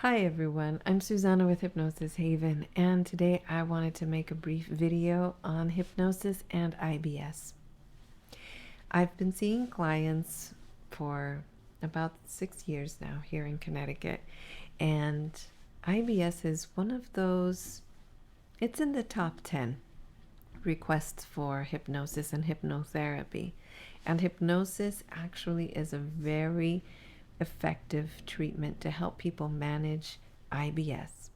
Hi everyone, I'm Susanna with Hypnosis Haven, and today I wanted to make a brief video on hypnosis and IBS. I've been seeing clients for about 6 years now here in Connecticut, and IBS is one of those, it's in the top 10 requests for hypnosis and hypnotherapy. And hypnosis actually is a very effective treatment to help people manage IBS.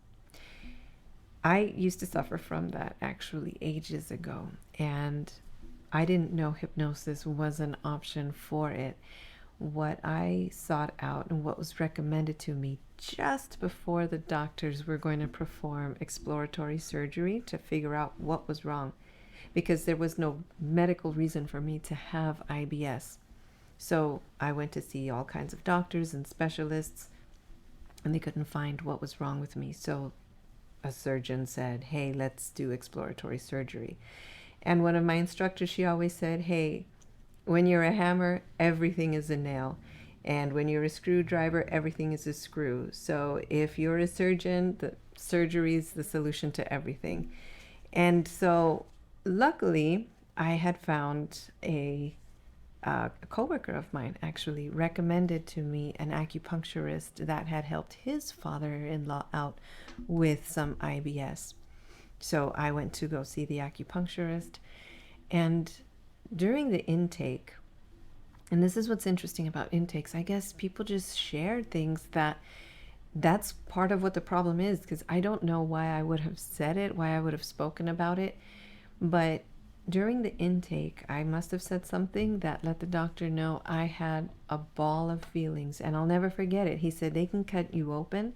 I used to suffer from that actually ages ago, and I didn't know hypnosis was an option for it. What I sought out and what was recommended to me just before the doctors were going to perform exploratory surgery to figure out what was wrong, because there was no medical reason for me to have IBS. So I went to see all kinds of doctors and specialists, and they couldn't find what was wrong with me. So a surgeon said, hey, let's do exploratory surgery. And one of my instructors, she always said, hey, when you're a hammer, everything is a nail. And when you're a screwdriver, everything is a screw. So if you're a surgeon, the surgery is the solution to everything. And so luckily, I had found a coworker of mine actually recommended to me an acupuncturist that had helped his father-in-law out with some IBS. So I went to go see the acupuncturist, and during the intake, and this is what's interesting about intakes, I guess people just shared things that's part of what the problem is, because I don't know why I would have said it, why I would have spoken about it, but during the intake, I must have said something that let the doctor know I had a ball of feelings, and I'll never forget it. He said, they can cut you open,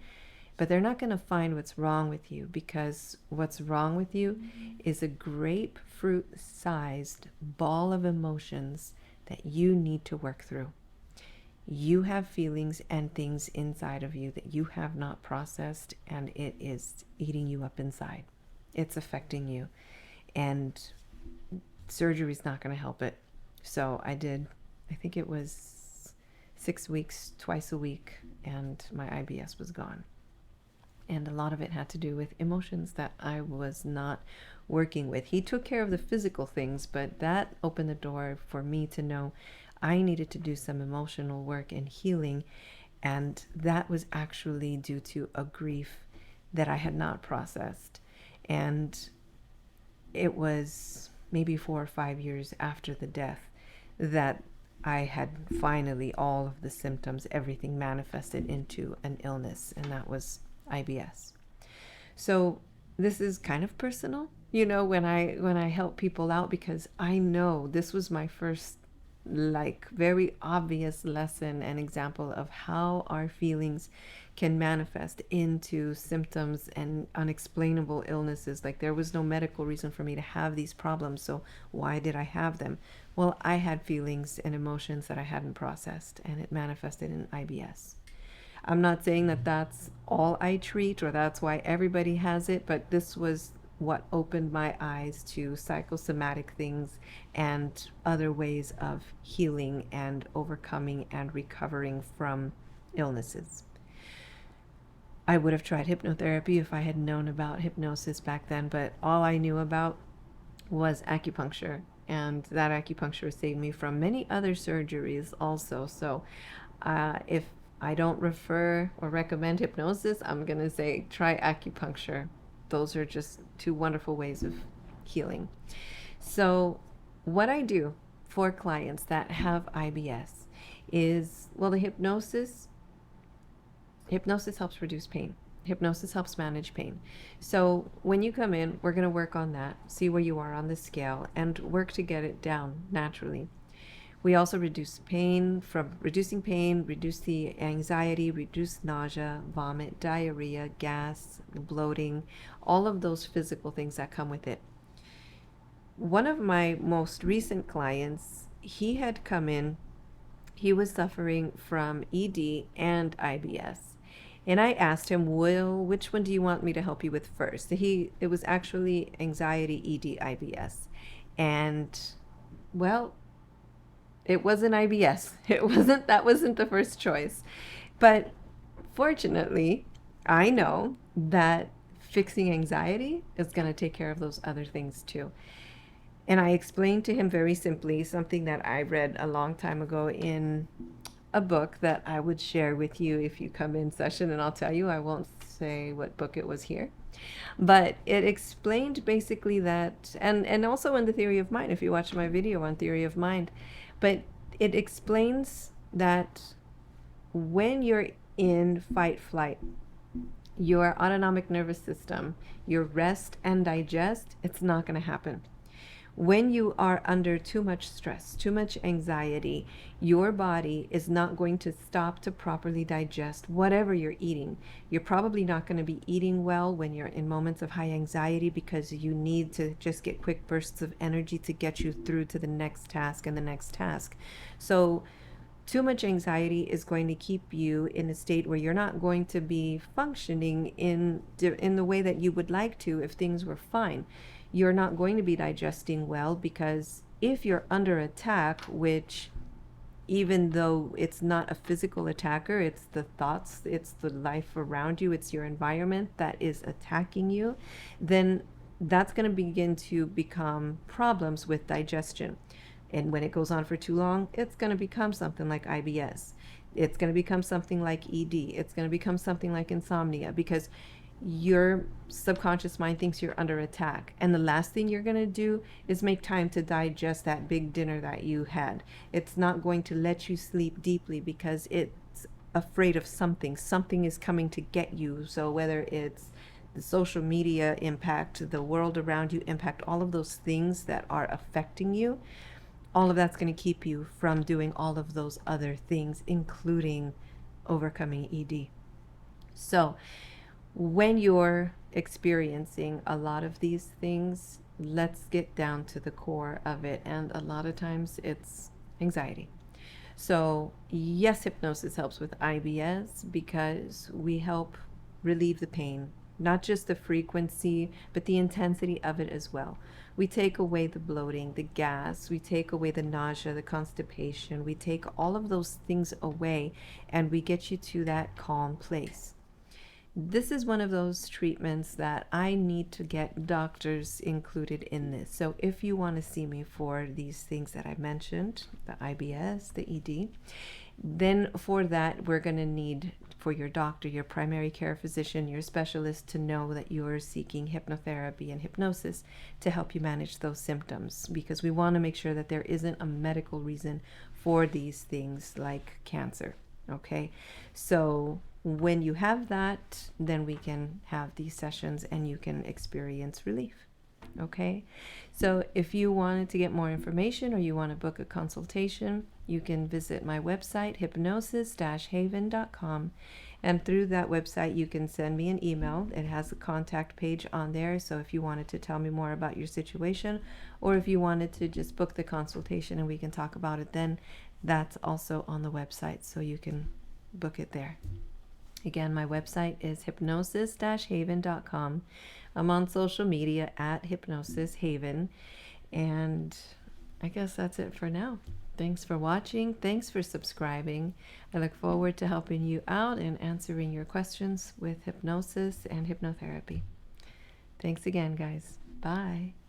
but they're not going to find what's wrong with you, because what's wrong with you is a grapefruit-sized ball of emotions that you need to work through. You have feelings and things inside of you that you have not processed, and it is eating you up inside. It's affecting you. And surgery is not going to help it. So I think it was 6 weeks, twice a week, and my IBS was gone. And a lot of it had to do with emotions that I was not working with. He took care of the physical things, but that opened the door for me to know I needed to do some emotional work and healing. And that was actually due to a grief that I had not processed. And it was maybe 4 or 5 years after the death that I had finally, all of the symptoms, everything manifested into an illness, and that was IBS. So this is kind of personal, when I help people out, because I know this was my first very obvious lesson and example of how our feelings can manifest into symptoms and unexplainable illnesses. Like, there was no medical reason for me to have these problems, so why did I have them? Well, I had feelings and emotions that I hadn't processed, and it manifested in IBS. I'm not saying that that's all I treat or that's why everybody has it, but this was what opened my eyes to psychosomatic things and other ways of healing and overcoming and recovering from illnesses. I would have tried hypnotherapy if I had known about hypnosis back then, but all I knew about was acupuncture, and that acupuncture saved me from many other surgeries also. So if I don't refer or recommend hypnosis, I'm going to say try acupuncture. Those are just two wonderful ways of healing. So what I do for clients that have IBS is, well, the hypnosis helps reduce pain. Hypnosis helps manage pain. So when you come in, we're going to work on that, see where you are on the scale, and work to get it down naturally. We also reduce pain, reduce the anxiety, reduce nausea, vomit, diarrhea, gas, bloating, all of those physical things that come with it. One of my most recent clients, he had come in, he was suffering from ED and IBS. And I asked him, well, which one do you want me to help you with first? It was actually anxiety, ED, IBS. And, well, it wasn't IBS. That wasn't the first choice. But fortunately, I know that fixing anxiety is going to take care of those other things too. And I explained to him very simply something that I read a long time ago in a book that I would share with you if you come in session, and I'll tell you, I won't say what book it was here. But it explained basically that, and also in the theory of mind, if you watch my video on theory of mind, but it explains that when you're in fight flight, your autonomic nervous system, your rest and digest, it's not going to happen. When you are under too much stress, too much anxiety, your body is not going to stop to properly digest whatever you're eating. You're probably not going to be eating well when you're in moments of high anxiety because you need to just get quick bursts of energy to get you through to the next task and the next task. So too much anxiety is going to keep you in a state where you're not going to be functioning in the way that you would like to if things were fine. You're not going to be digesting well because if you're under attack, which even though it's not a physical attacker, it's the thoughts, it's the life around you, it's your environment that is attacking you, then that's going to begin to become problems with digestion. And when it goes on for too long, it's going to become something like IBS. It's going to become something like ED. It's going to become something like insomnia because your subconscious mind thinks you're under attack. And the last thing you're going to do is make time to digest that big dinner that you had. It's not going to let you sleep deeply because it's afraid of something. Something is coming to get you. So whether it's the social media impact, the world around you impact, all of those things that are affecting you, all of that's going to keep you from doing all of those other things, including overcoming ED. So when you're experiencing a lot of these things, let's get down to the core of it. And a lot of times it's anxiety. So yes, hypnosis helps with IBS because we help relieve the pain, not just the frequency, but the intensity of it as well. We take away the bloating, the gas, we take away the nausea, the constipation, we take all of those things away and we get you to that calm place. This is one of those treatments that I need to get doctors included in this. So if you want to see me for these things that I mentioned, the IBS, the ED, then for that, we're going to need for your doctor, your primary care physician, your specialist to know that you're seeking hypnotherapy and hypnosis to help you manage those symptoms, because we want to make sure that there isn't a medical reason for these things like cancer. Okay, so when you have that, then we can have these sessions and you can experience relief. Okay, so if you wanted to get more information or you want to book a consultation, you can visit my website, hypnosis-haven.com, and through that website you can send me an email. It has a contact page on there, so if you wanted to tell me more about your situation or if you wanted to just book the consultation and we can talk about it, then that's also on the website, so you can book it there. Again, my website is hypnosis-haven.com. I'm on social media at Hypnosis Haven. And I guess that's it for now. Thanks for watching. Thanks for subscribing. I look forward to helping you out and answering your questions with hypnosis and hypnotherapy. Thanks again, guys. Bye.